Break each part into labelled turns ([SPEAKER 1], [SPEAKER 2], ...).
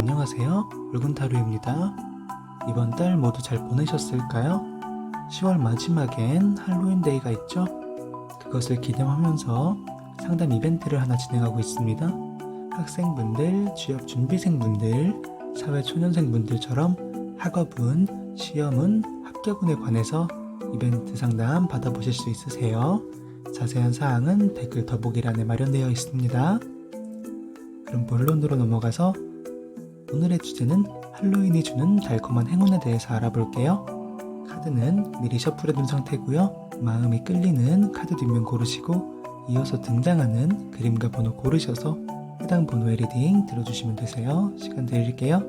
[SPEAKER 1] 안녕하세요. 붉은타로입니다. 이번 달 모두 잘 보내셨을까요? 10월 마지막엔 할로윈데이가 있죠? 그것을 기념하면서 상담 이벤트를 하나 진행하고 있습니다. 학생분들, 취업준비생분들, 사회초년생분들처럼 학업운, 시험운, 합격운에 관해서 이벤트 상담 받아보실 수 있으세요. 자세한 사항은 댓글 더보기란에 마련되어 있습니다. 그럼 본론으로 넘어가서 오늘의 주제는 할로윈이 주는 달콤한 행운에 대해서 알아볼게요. 카드는 미리 셔플해둔 상태고요. 마음이 끌리는 카드 뒷면 고르시고 이어서 등장하는 그림과 번호 고르셔서 해당 번호의 리딩 들어주시면 되세요. 시간 드릴게요.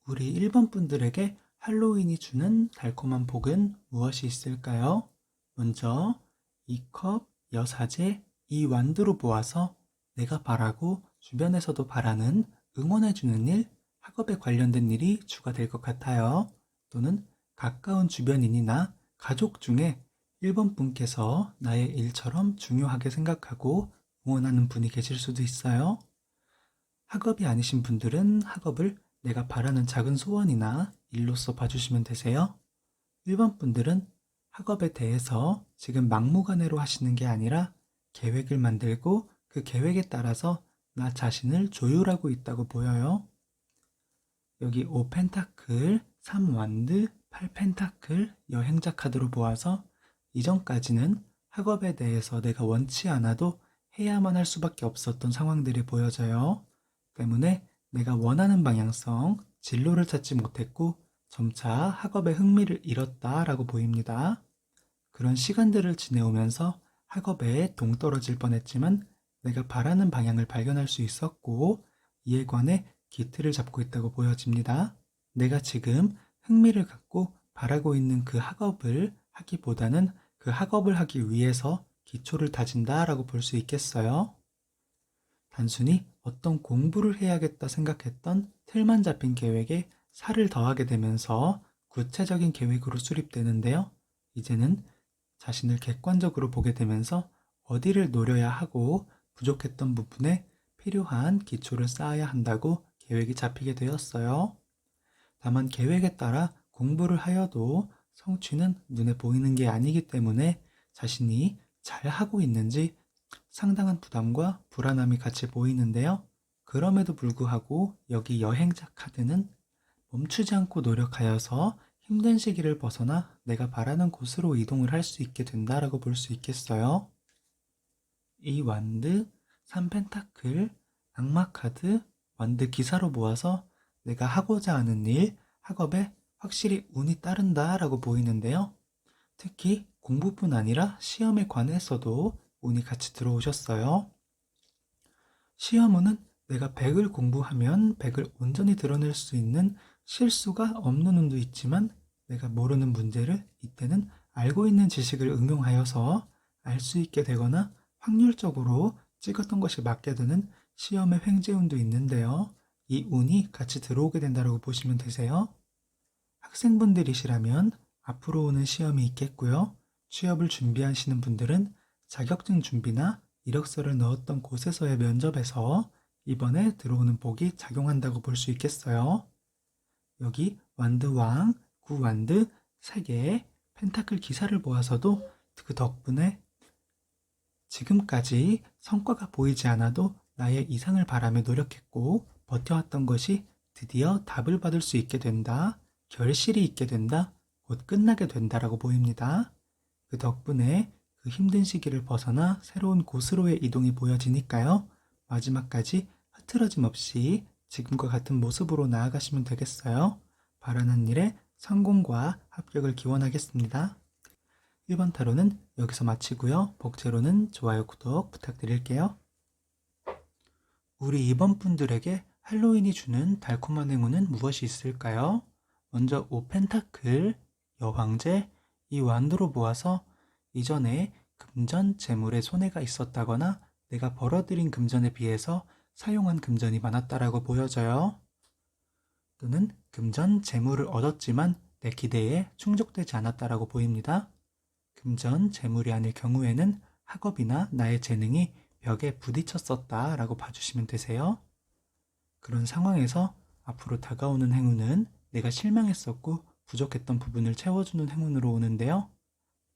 [SPEAKER 1] 우리 1번 분들에게 할로윈이 주는 달콤한 복은 무엇이 있을까요? 먼저 이 컵, 여사제, 이 완두로 보아서 내가 바라고 주변에서도 바라는 응원해주는 일, 학업에 관련된 일이 주가 될 것 같아요. 또는 가까운 주변인이나 가족 중에 1번 분께서 나의 일처럼 중요하게 생각하고 응원하는 분이 계실 수도 있어요. 학업이 아니신 분들은 학업을 내가 바라는 작은 소원이나 일로서 봐주시면 되세요. 1번 분들은 학업에 대해서 지금 막무가내로 하시는 게 아니라 계획을 만들고 그 계획에 따라서 나 자신을 조율하고 있다고 보여요. 여기 5펜타클, 3완드, 8펜타클, 여행자 카드로 보아서 이전까지는 학업에 대해서 내가 원치 않아도 해야만 할 수밖에 없었던 상황들이 보여져요. 때문에 내가 원하는 방향성, 진로를 찾지 못했고 점차 학업에 흥미를 잃었다라고 보입니다. 그런 시간들을 지내오면서 학업에 동떨어질 뻔했지만 내가 바라는 방향을 발견할 수 있었고 이에 관해 기틀을 잡고 있다고 보여집니다. 내가 지금 흥미를 갖고 바라고 있는 그 학업을 하기보다는 그 학업을 하기 위해서 기초를 다진다라고 볼 수 있겠어요. 단순히 어떤 공부를 해야겠다 생각했던 틀만 잡힌 계획에 살을 더하게 되면서 구체적인 계획으로 수립되는데요. 이제는 자신을 객관적으로 보게 되면서 어디를 노려야 하고 부족했던 부분에 필요한 기초를 쌓아야 한다고 계획이 잡히게 되었어요. 다만 계획에 따라 공부를 하여도 성취는 눈에 보이는 게 아니기 때문에 자신이 잘 하고 있는지 상당한 부담과 불안함이 같이 보이는데요. 그럼에도 불구하고 여기 여행자 카드는 멈추지 않고 노력하여서 힘든 시기를 벗어나 내가 바라는 곳으로 이동을 할 수 있게 된다라고 볼 수 있겠어요. 이 완드, 3펜타클, 악마 카드, 완드 기사로 모아서 내가 하고자 하는 일, 학업에 확실히 운이 따른다라고 보이는데요. 특히 공부뿐 아니라 시험에 관해서도 운이 같이 들어오셨어요. 시험운은 내가 100을 공부하면 100을 온전히 드러낼 수 있는 실수가 없는 운도 있지만 내가 모르는 문제를 이때는 알고 있는 지식을 응용하여서 알 수 있게 되거나 확률적으로 찍었던 것이 맞게 되는 시험의 횡재운도 있는데요. 이 운이 같이 들어오게 된다고 보시면 되세요. 학생분들이시라면 앞으로 오는 시험이 있겠고요. 취업을 준비하시는 분들은 자격증 준비나 이력서를 넣었던 곳에서의 면접에서 이번에 들어오는 복이 작용한다고 볼 수 있겠어요. 여기 완드왕, 구완드, 3개, 펜타클 기사를 보아서도 그 덕분에 지금까지 성과가 보이지 않아도 나의 이상을 바라며 노력했고 버텨왔던 것이 드디어 답을 받을 수 있게 된다, 결실이 있게 된다, 곧 끝나게 된다라고 보입니다. 그 덕분에 그 힘든 시기를 벗어나 새로운 곳으로의 이동이 보여지니까요. 마지막까지 흐트러짐 없이 지금과 같은 모습으로 나아가시면 되겠어요. 바라는 일에 성공과 합격을 기원하겠습니다. 1번 타로는 여기서 마치고요. 복제로는 좋아요, 구독 부탁드릴게요. 우리 2번 분들에게 할로윈이 주는 달콤한 행운은 무엇이 있을까요? 먼저 5펜타클, 여황제, 이 완두로 보아서 이전에 금전, 재물에 손해가 있었다거나 내가 벌어들인 금전에 비해서 사용한 금전이 많았다라고 보여져요. 또는 금전, 재물을 얻었지만 내 기대에 충족되지 않았다라고 보입니다. 금전, 재물이 아닐 경우에는 학업이나 나의 재능이 벽에 부딪혔었다라고 봐주시면 되세요. 그런 상황에서 앞으로 다가오는 행운은 내가 실망했었고 부족했던 부분을 채워주는 행운으로 오는데요.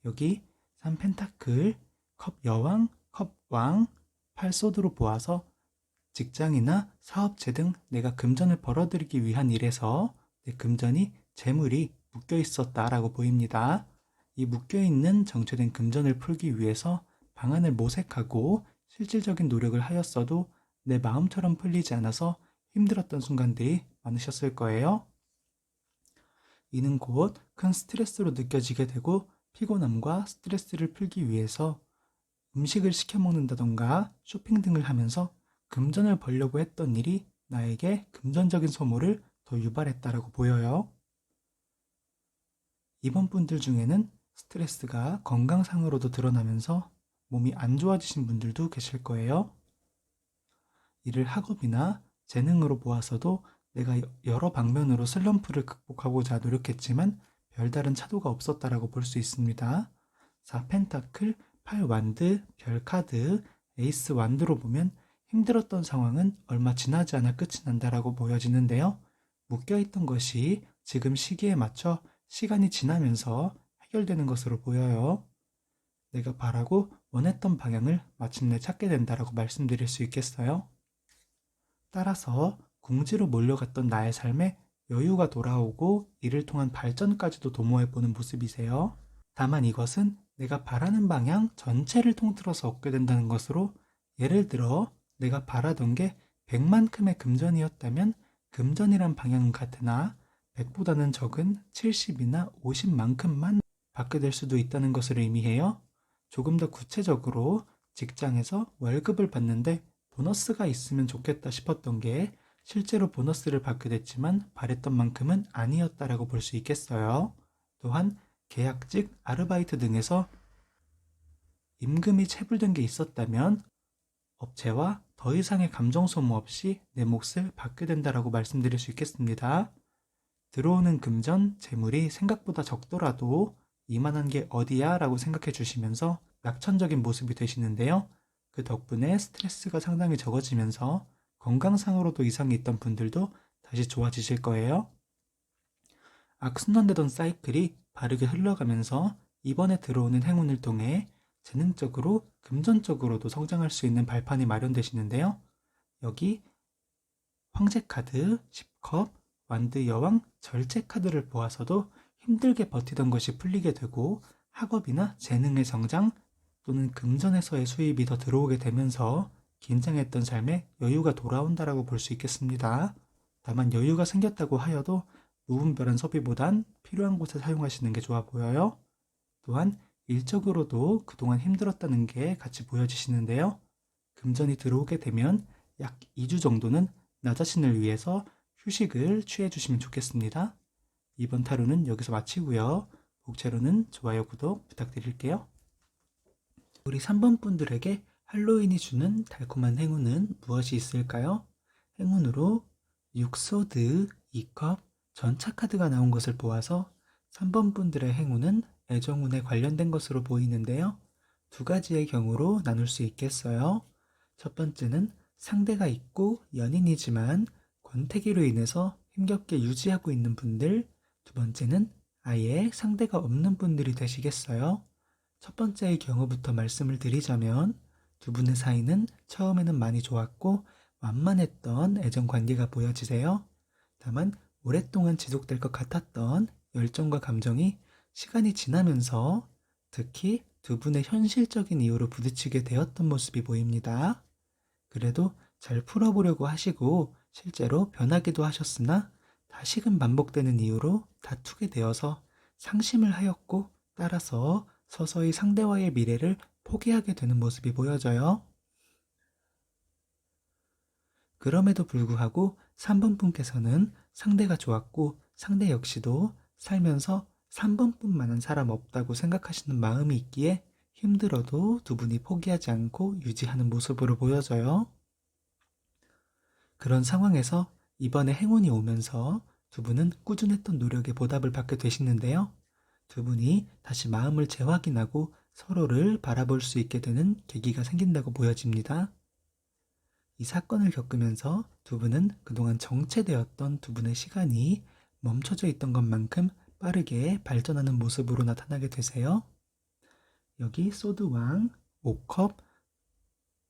[SPEAKER 1] 여기 3펜타클, 컵 여왕, 컵 왕, 팔소드로 보아서 직장이나 사업체 등 내가 금전을 벌어들이기 위한 일에서 내 금전이 재물이 묶여 있었다라고 보입니다. 이 묶여있는 정체된 금전을 풀기 위해서 방안을 모색하고 실질적인 노력을 하였어도 내 마음처럼 풀리지 않아서 힘들었던 순간들이 많으셨을 거예요. 이는 곧 큰 스트레스로 느껴지게 되고 피곤함과 스트레스를 풀기 위해서 음식을 시켜 먹는다던가 쇼핑 등을 하면서 금전을 벌려고 했던 일이 나에게 금전적인 소모를 더 유발했다라고 보여요. 이번 분들 중에는 스트레스가 건강상으로도 드러나면서 몸이 안 좋아지신 분들도 계실 거예요. 이를 학업이나 재능으로 보아서도 내가 여러 방면으로 슬럼프를 극복하고자 노력했지만 별다른 차도가 없었다라고 볼 수 있습니다. 4펜타클, 8완드, 별카드, 에이스 완드로 보면 힘들었던 상황은 얼마 지나지 않아 끝이 난다라고 보여지는데요. 묶여있던 것이 지금 시기에 맞춰 시간이 지나면서 해결되는 것으로 보여요. 내가 바라고 원했던 방향을 마침내 찾게 된다라고 말씀드릴 수 있겠어요. 따라서 궁지로 몰려갔던 나의 삶에 여유가 돌아오고 이를 통한 발전까지도 도모해보는 모습이세요. 다만 이것은 내가 바라는 방향 전체를 통틀어서 얻게 된다는 것으로, 예를 들어 내가 바라던 게 100만큼의 금전이었다면 금전이란 방향은 같으나 100보다는 적은 70이나 50만큼만 받게 될 수도 있다는 것을 의미해요. 조금 더 구체적으로 직장에서 월급을 받는데 보너스가 있으면 좋겠다 싶었던 게 실제로 보너스를 받게 됐지만 바랬던 만큼은 아니었다라고 볼 수 있겠어요. 또한 계약직, 아르바이트 등에서 임금이 체불된 게 있었다면 업체와 더 이상의 감정 소모 없이 내 몫을 받게 된다라고 말씀드릴 수 있겠습니다. 들어오는 금전, 재물이 생각보다 적더라도 이만한 게 어디야? 라고 생각해 주시면서 낙천적인 모습이 되시는데요. 그 덕분에 스트레스가 상당히 적어지면서 건강상으로도 이상이 있던 분들도 다시 좋아지실 거예요. 악순환되던 사이클이 바르게 흘러가면서 이번에 들어오는 행운을 통해 재능적으로, 금전적으로도 성장할 수 있는 발판이 마련되시는데요. 여기 황제 카드, 10컵, 완드 여왕, 절제 카드를 보아서도 힘들게 버티던 것이 풀리게 되고 학업이나 재능의 성장 또는 금전에서의 수입이 더 들어오게 되면서 긴장했던 삶에 여유가 돌아온다라고 볼 수 있겠습니다. 다만 여유가 생겼다고 하여도 무분별한 소비보단 필요한 곳에 사용하시는 게 좋아 보여요. 또한 일적으로도 그동안 힘들었다는 게 같이 보여지시는데요. 금전이 들어오게 되면 약 2주 정도는 나 자신을 위해서 휴식을 취해 주시면 좋겠습니다. 이번 타로는 여기서 마치고요. 복채로는 좋아요, 구독 부탁드릴게요. 우리 3번 분들에게 할로윈이 주는 달콤한 행운은 무엇이 있을까요? 행운으로 6소드, 2컵, 전차 카드가 나온 것을 보아서 3번 분들의 행운은 애정운에 관련된 것으로 보이는데요. 두 가지의 경우로 나눌 수 있겠어요. 첫 번째는 상대가 있고 연인이지만 권태기로 인해서 힘겹게 유지하고 있는 분들, 두 번째는 아예 상대가 없는 분들이 되시겠어요. 첫 번째의 경우부터 말씀을 드리자면 두 분의 사이는 처음에는 많이 좋았고 완만했던 애정 관계가 보여지세요. 다만 오랫동안 지속될 것 같았던 열정과 감정이 시간이 지나면서 특히 두 분의 현실적인 이유로 부딪히게 되었던 모습이 보입니다. 그래도 잘 풀어보려고 하시고 실제로 변하기도 하셨으나 다시금 반복되는 이유로 다투게 되어서 상심을 하였고 따라서 서서히 상대와의 미래를 포기하게 되는 모습이 보여져요. 그럼에도 불구하고 3번 분께서는 상대가 좋았고 상대 역시도 살면서 3번뿐만한 사람 없다고 생각하시는 마음이 있기에 힘들어도 두 분이 포기하지 않고 유지하는 모습으로 보여져요. 그런 상황에서 이번에 행운이 오면서 두 분은 꾸준했던 노력에 보답을 받게 되시는데요. 두 분이 다시 마음을 재확인하고 서로를 바라볼 수 있게 되는 계기가 생긴다고 보여집니다. 이 사건을 겪으면서 두 분은 그동안 정체되었던 두 분의 시간이 멈춰져 있던 것만큼 빠르게 발전하는 모습으로 나타나게 되세요. 여기 소드왕, 5컵,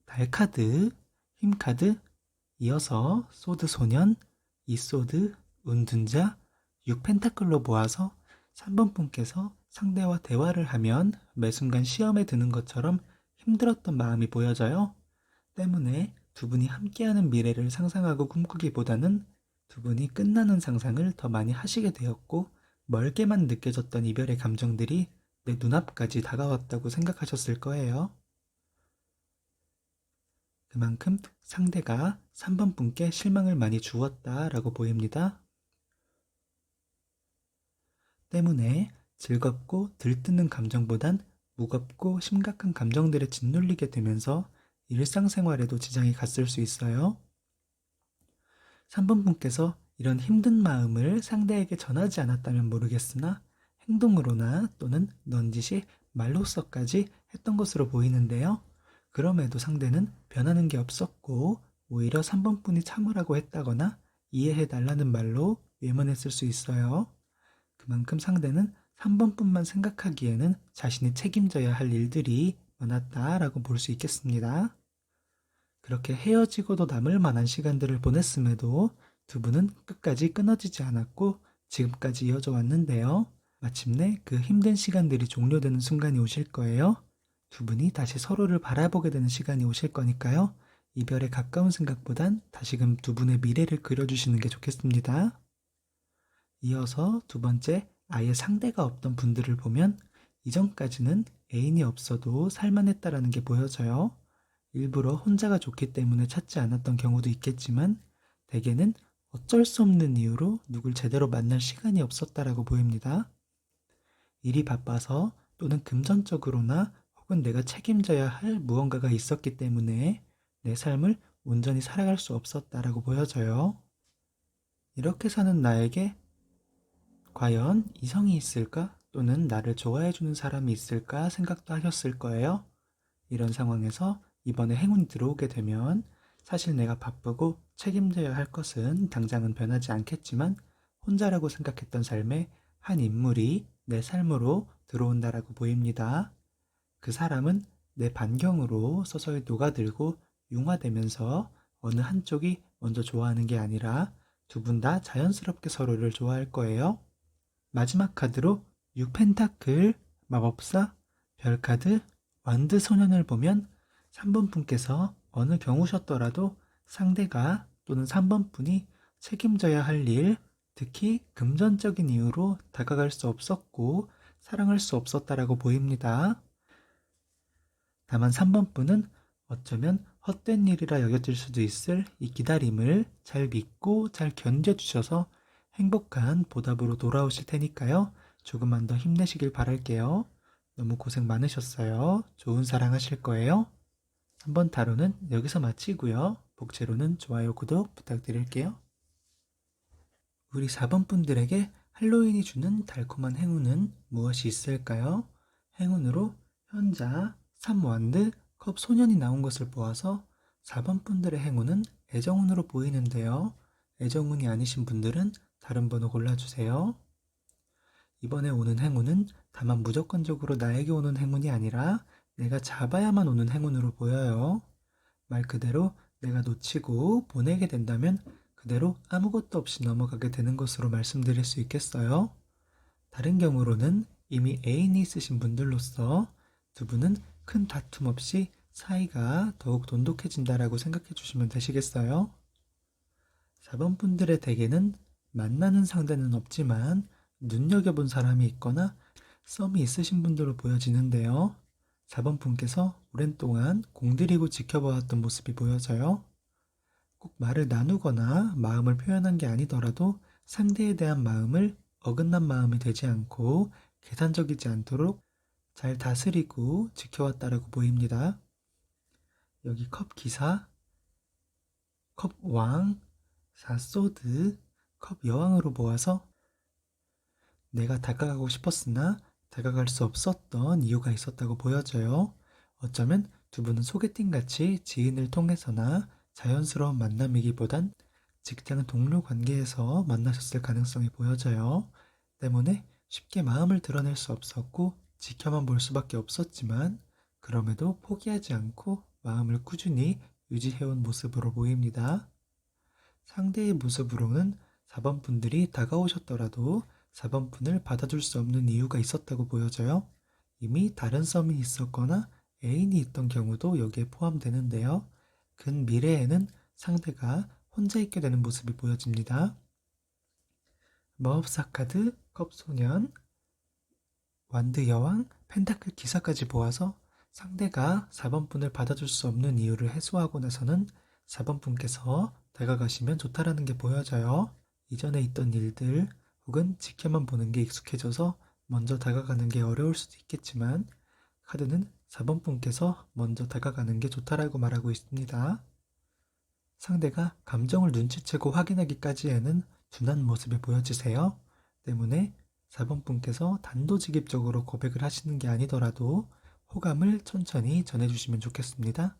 [SPEAKER 1] 달카드, 힘카드, 이어서 소드 소년, 이소드, 운둔자, 6펜타클로 모아서 3번 분께서 상대와 대화를 하면 매 순간 시험에 드는 것처럼 힘들었던 마음이 보여져요. 때문에 두 분이 함께하는 미래를 상상하고 꿈꾸기보다는 두 분이 끝나는 상상을 더 많이 하시게 되었고 멀게만 느껴졌던 이별의 감정들이 내 눈앞까지 다가왔다고 생각하셨을 거예요. 그만큼 상대가 3번 분께 실망을 많이 주었다라고 보입니다. 때문에 즐겁고 들뜨는 감정보단 무겁고 심각한 감정들에 짓눌리게 되면서 일상생활에도 지장이 갔을 수 있어요. 3번 분께서 이런 힘든 마음을 상대에게 전하지 않았다면 모르겠으나 행동으로나 또는 넌지시 말로서까지 했던 것으로 보이는데요. 그럼에도 상대는 변하는 게 없었고 오히려 3번 분이 참으라고 했다거나 이해해달라는 말로 외면했을 수 있어요. 그만큼 상대는 3번 분만 생각하기에는 자신이 책임져야 할 일들이 많았다라고 볼 수 있겠습니다. 그렇게 헤어지고도 남을 만한 시간들을 보냈음에도 두 분은 끝까지 끊어지지 않았고 지금까지 이어져 왔는데요. 마침내 그 힘든 시간들이 종료되는 순간이 오실 거예요. 두 분이 다시 서로를 바라보게 되는 시간이 오실 거니까요. 이별에 가까운 생각보단 다시금 두 분의 미래를 그려주시는 게 좋겠습니다. 이어서 두 번째, 아예 상대가 없던 분들을 보면 이전까지는 애인이 없어도 살만했다라는 게 보여져요. 일부러 혼자가 좋기 때문에 찾지 않았던 경우도 있겠지만 대개는 어쩔 수 없는 이유로 누굴 제대로 만날 시간이 없었다라고 보입니다. 일이 바빠서 또는 금전적으로나 혹은 내가 책임져야 할 무언가가 있었기 때문에 내 삶을 온전히 살아갈 수 없었다라고 보여져요. 이렇게 사는 나에게 과연 이성이 있을까? 또는 나를 좋아해주는 사람이 있을까 생각도 하셨을 거예요. 이런 상황에서 이번에 행운이 들어오게 되면 사실 내가 바쁘고 책임져야 할 것은 당장은 변하지 않겠지만 혼자라고 생각했던 삶에 한 인물이 내 삶으로 들어온다라고 보입니다. 그 사람은 내 반경으로 서서히 녹아들고 융화되면서 어느 한쪽이 먼저 좋아하는 게 아니라 두 분 다 자연스럽게 서로를 좋아할 거예요. 마지막 카드로 6펜타클, 마법사, 별카드, 완드 소년을 보면 3번 분께서 어느 경우셨더라도 상대가 또는 3번 분이 책임져야 할 일, 특히 금전적인 이유로 다가갈 수 없었고 사랑할 수 없었다라고 보입니다. 다만 3번 분은 어쩌면 헛된 일이라 여겨질 수도 있을 이 기다림을 잘 믿고 잘 견뎌주셔서 행복한 보답으로 돌아오실 테니까요. 조금만 더 힘내시길 바랄게요. 너무 고생 많으셨어요. 좋은 사랑 하실 거예요. 3번 타로는 여기서 마치고요. 복채로는 좋아요, 구독 부탁드릴게요. 우리 4번 분들에게 할로윈이 주는 달콤한 행운은 무엇이 있을까요? 행운으로 현자, 3완드, 컵 소년이 나온 것을 보아서 4번 분들의 행운은 애정운으로 보이는데요. 애정운이 아니신 분들은 다른 번호 골라주세요. 이번에 오는 행운은 다만 무조건적으로 나에게 오는 행운이 아니라 내가 잡아야만 오는 행운으로 보여요. 말 그대로 내가 놓치고 보내게 된다면 그대로 아무것도 없이 넘어가게 되는 것으로 말씀드릴 수 있겠어요. 다른 경우로는 이미 애인이 있으신 분들로서 두 분은 큰 다툼 없이 사이가 더욱 돈독해진다라고 생각해 주시면 되시겠어요. 4번 분들의 댁에는 만나는 상대는 없지만 눈여겨본 사람이 있거나 썸이 있으신 분들로 보여지는데요. 4번 분께서 오랜 동안 공들이고 지켜보았던 모습이 보여져요. 꼭 말을 나누거나 마음을 표현한 게 아니더라도 상대에 대한 마음을 어긋난 마음이 되지 않고 계산적이지 않도록 잘 다스리고 지켜왔다라고 보입니다. 여기 컵 기사, 컵 왕, 사소드, 컵 여왕으로 모아서 내가 다가가고 싶었으나 다가갈 수 없었던 이유가 있었다고 보여져요. 어쩌면 두 분은 소개팅같이 지인을 통해서나 자연스러운 만남이기보단 직장 동료 관계에서 만나셨을 가능성이 보여져요. 때문에 쉽게 마음을 드러낼 수 없었고 지켜만 볼 수밖에 없었지만 그럼에도 포기하지 않고 마음을 꾸준히 유지해온 모습으로 보입니다. 상대의 모습으로는 4번 분들이 다가오셨더라도 4번 분을 받아줄 수 없는 이유가 있었다고 보여져요. 이미 다른 썸이 있었거나 애인이 있던 경우도 여기에 포함되는데요. 근미래에는 상대가 혼자 있게 되는 모습이 보여집니다. 마법사 카드, 컵소년, 완드 여왕, 펜타클 기사까지 모아서 상대가 4번 분을 받아줄 수 없는 이유를 해소하고 나서는 4번 분께서 다가가시면 좋다라는 게 보여져요. 이전에 있던 일들 혹은 지켜만 보는 게 익숙해져서 먼저 다가가는 게 어려울 수도 있겠지만 카드는 4번 분께서 먼저 다가가는 게 좋다라고 말하고 있습니다. 상대가 감정을 눈치채고 확인하기까지에는 둔한 모습이 보여지세요. 때문에 4번 분께서 단도직입적으로 고백을 하시는 게 아니더라도 호감을 천천히 전해주시면 좋겠습니다.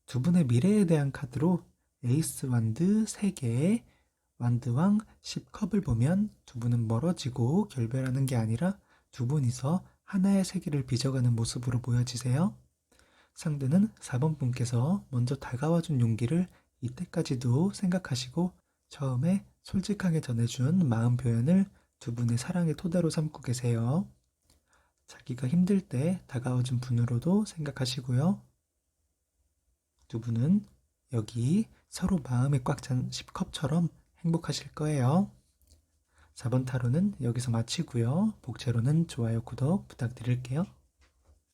[SPEAKER 1] 두 분의 미래에 대한 카드로 에이스 완드 3개, 완드왕 10컵을 보면 두 분은 멀어지고 결별하는 게 아니라 두 분이서 하나의 세계를 빚어가는 모습으로 보여지세요. 상대는 4번 분께서 먼저 다가와준 용기를 이때까지도 생각하시고 처음에 솔직하게 전해준 마음 표현을 두 분의 사랑의 토대로 삼고 계세요. 자기가 힘들 때 다가와준 분으로도 생각하시고요. 두 분은 여기 서로 마음이 꽉 찬 10컵처럼 행복하실 거예요. 4번 타로는 여기서 마치고요. 복채로는 좋아요, 구독 부탁드릴게요.